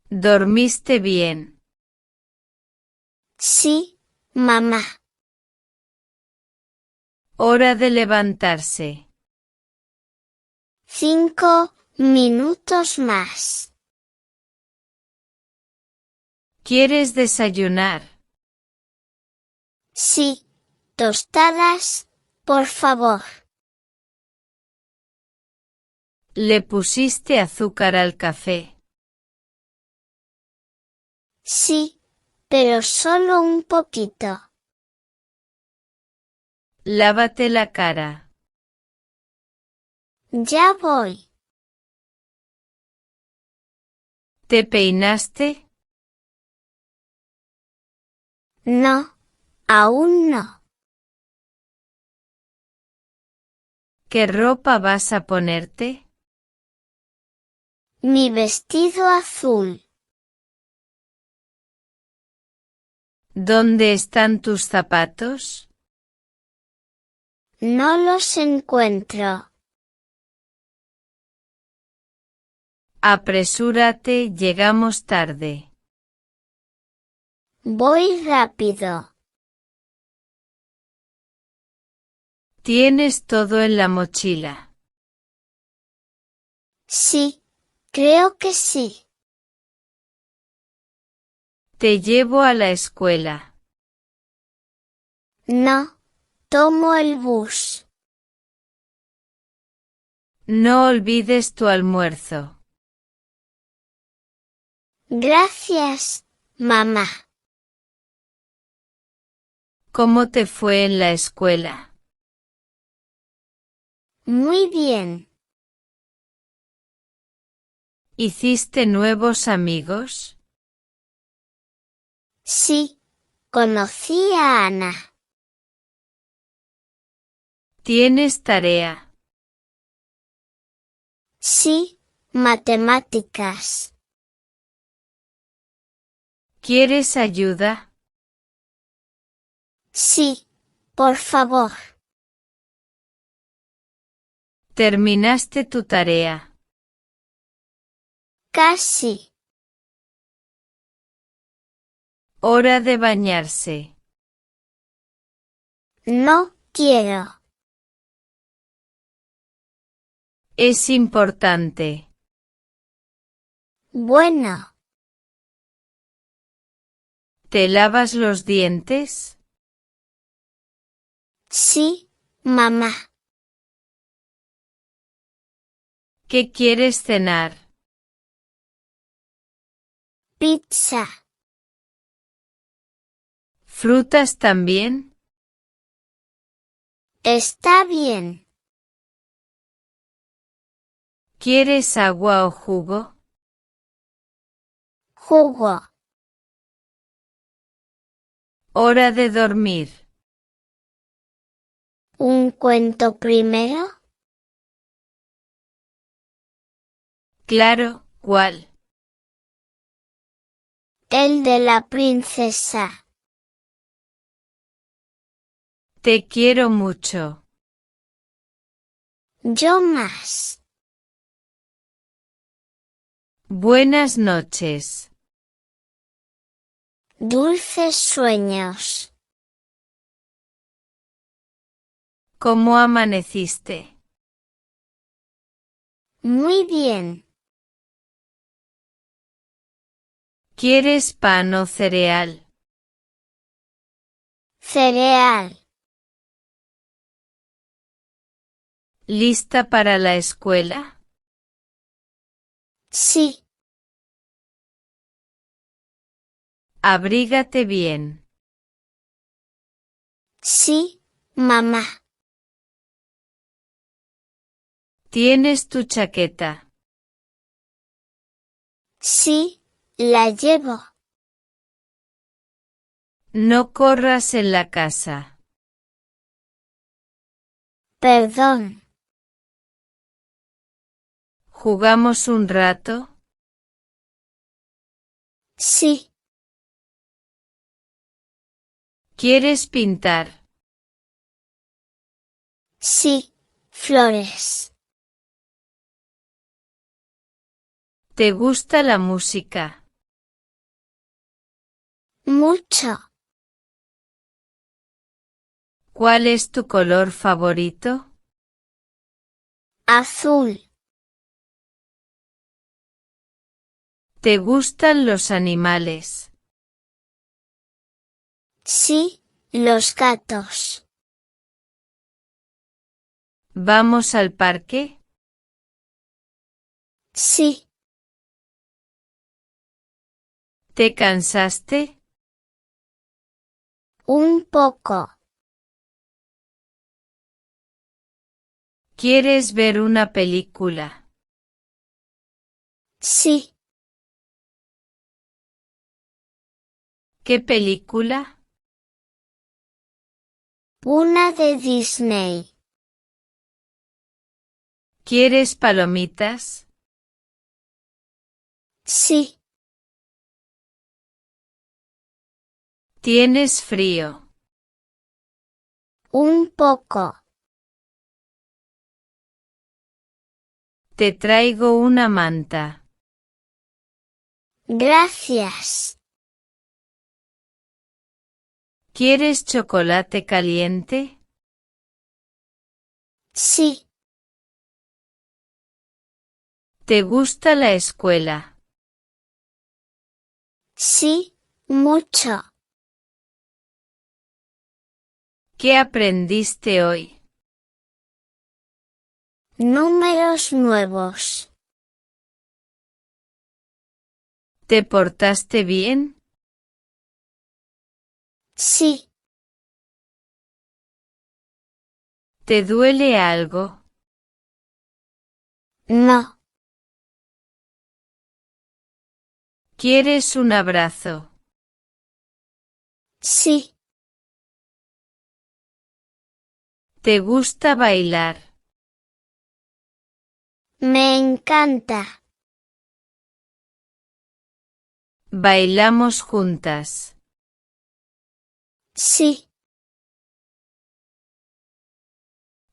¿Dormiste bien? Sí, mamá. Hora de levantarse. 5 minutos más. ¿Quieres desayunar? Sí, tostadas, por favor. ¿Le pusiste azúcar al café? Sí, pero solo un poquito. Lávate la cara. Ya voy. ¿Te peinaste? No, aún no. ¿Qué ropa vas a ponerte? Mi vestido azul. ¿Dónde están tus zapatos? No los encuentro. Apresúrate, llegamos tarde. Voy rápido. ¿Tienes todo en la mochila? Sí, creo que sí. Te llevo a la escuela. No, tomo el bus. No olvides tu almuerzo. Gracias, mamá. ¿Cómo te fue en la escuela? Muy bien. ¿Hiciste nuevos amigos? Sí, conocí a Ana. ¿Tienes tarea? Sí, matemáticas. ¿Quieres ayuda? Sí, por favor. ¿Terminaste tu tarea? Casi. Hora de bañarse. No quiero. Es importante. Bueno, ¿Te lavas los dientes? sí, mamá. ¿Qué quieres cenar? Pizza. ¿Frutas también? Está bien. ¿Quieres agua o jugo? Jugo. Hora de dormir. ¿Un cuento primero? Claro, ¿cuál? El de la princesa. Te quiero mucho. Yo más. Buenas noches. Dulces sueños. ¿Cómo amaneciste? Muy bien. ¿Quieres pan o cereal? Cereal. ¿Lista para la escuela? Sí. Abrígate bien. Sí, mamá. ¿Tienes tu chaqueta? Sí, la llevo. No corras en la casa. Perdón. ¿Jugamos un rato? Sí. ¿Quieres pintar? Sí, flores. ¿Te gusta la música? Mucho. ¿Cuál es tu color favorito? Azul. ¿Te gustan los animales? Sí, los gatos. ¿Vamos al parque? Sí. ¿Te cansaste? Un poco. ¿Quieres ver una película? Sí. ¿Qué película? Una de Disney. ¿Quieres palomitas? Sí. ¿Tienes frío? Un poco. Te traigo una manta. Gracias. ¿Quieres chocolate caliente? Sí. ¿Te gusta la escuela? Sí, mucho. ¿Qué aprendiste hoy? Números nuevos. ¿Te portaste bien? Sí. ¿Te duele algo? No. ¿Quieres un abrazo? Sí. ¿Te gusta bailar? Me encanta. Bailamos juntas. Sí.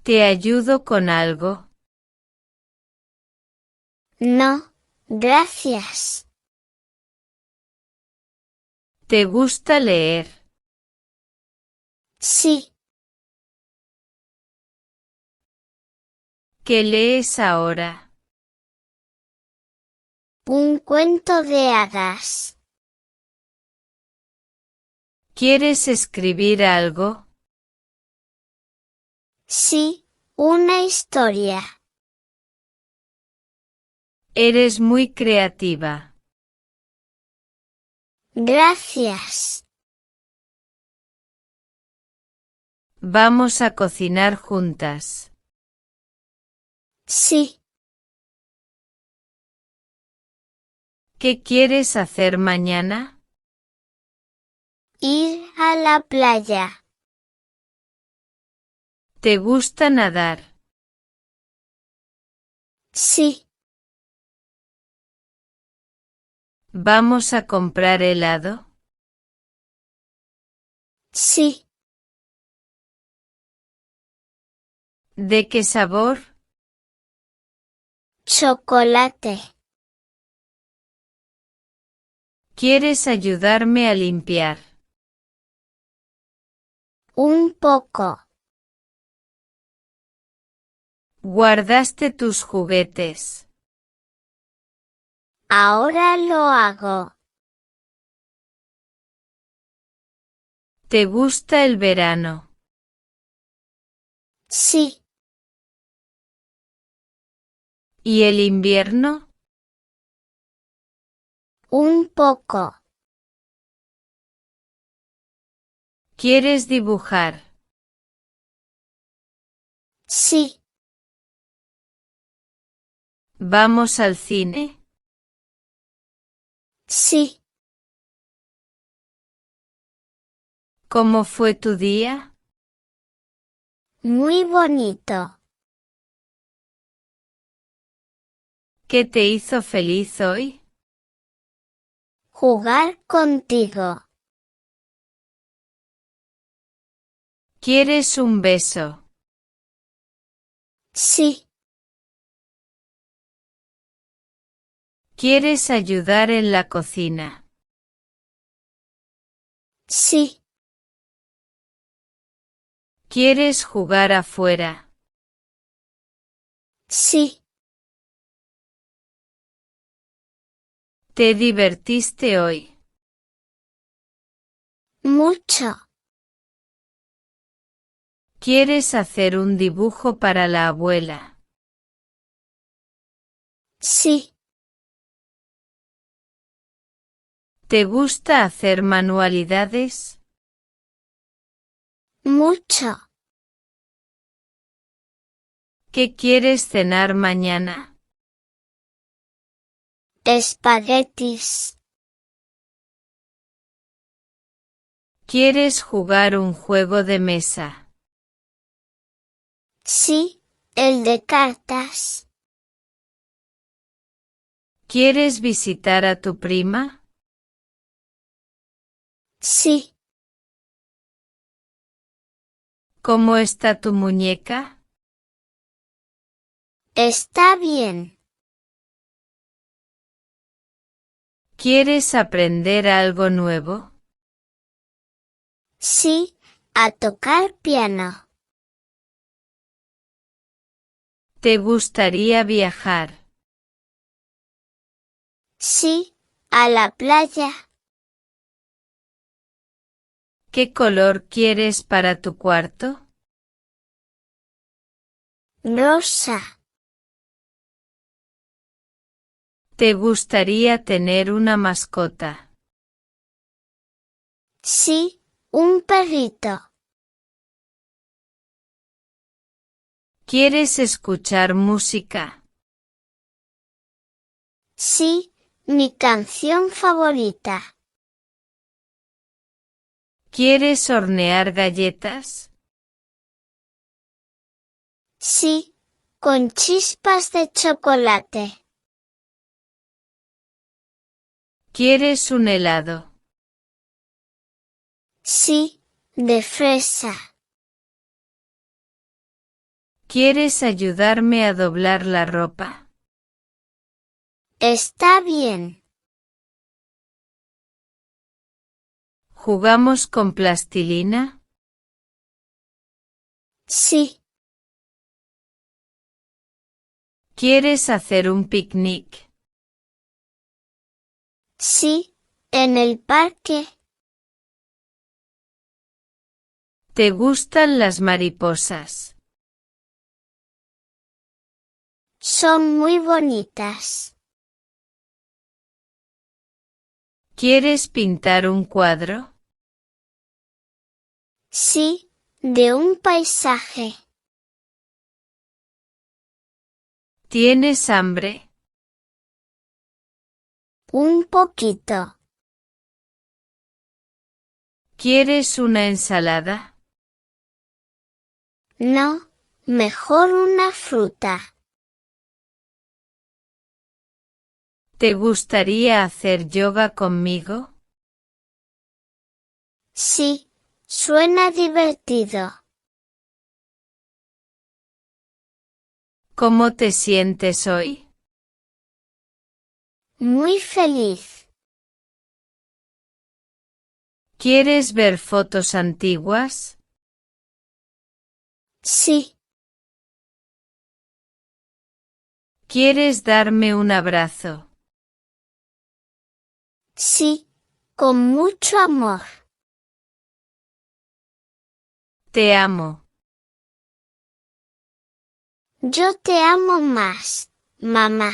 ¿Te ayudo con algo? No, gracias. ¿Te gusta leer? Sí. ¿Qué lees ahora? Un cuento de hadas. ¿Quieres escribir algo? Sí, una historia. Eres muy creativa. Gracias. Vamos a cocinar juntas. Sí. ¿Qué quieres hacer mañana? Ir a la playa. ¿Te gusta nadar? Sí. ¿Vamos a comprar helado? Sí. ¿De qué sabor? Chocolate. ¿Quieres ayudarme a limpiar? Un poco. ¿Guardaste tus juguetes? Ahora lo hago. ¿Te gusta el verano? Sí. ¿Y el invierno? Un poco. ¿Quieres dibujar? Sí. ¿Vamos al cine? Sí. ¿Cómo fue tu día? Muy bonito. ¿Qué te hizo feliz hoy? Jugar contigo. ¿Quieres un beso? Sí. ¿Quieres ayudar en la cocina? Sí, ¿Quieres jugar afuera? sí, ¿Te divertiste hoy? mucho. ¿Quieres hacer un dibujo para la abuela? Sí, ¿Te gusta hacer manualidades? mucho. ¿Qué quieres cenar mañana? Espaguetis. ¿Quieres jugar un juego de mesa? Sí, el de cartas. ¿Quieres visitar a tu prima? Sí, ¿Cómo está tu muñeca? está bien. ¿Quieres aprender algo nuevo? Sí, a tocar piano. ¿Te gustaría viajar? Sí, a la playa. ¿Qué color quieres para tu cuarto? Rosa. ¿Te gustaría tener una mascota? Sí, un perrito. ¿Quieres escuchar música? Sí, mi canción favorita. ¿Quieres hornear galletas? Sí, con chispas de chocolate. ¿Quieres un helado? Sí, de fresa. ¿Quieres ayudarme a doblar la ropa? Está bien. ¿Jugamos con plastilina? Sí, ¿Quieres hacer un picnic? sí, en el parque. ¿Te gustan las mariposas? Son muy bonitas. ¿Quieres pintar un cuadro? Sí, de un paisaje. ¿Tienes hambre? Un poquito. ¿Quieres una ensalada? No, mejor una fruta. ¿Te gustaría hacer yoga conmigo? Sí, suena divertido. ¿Cómo te sientes hoy? Muy feliz. ¿Quieres ver fotos antiguas? Sí, ¿Quieres darme un abrazo? sí, con mucho amor. Te amo. Yo te amo más, mamá.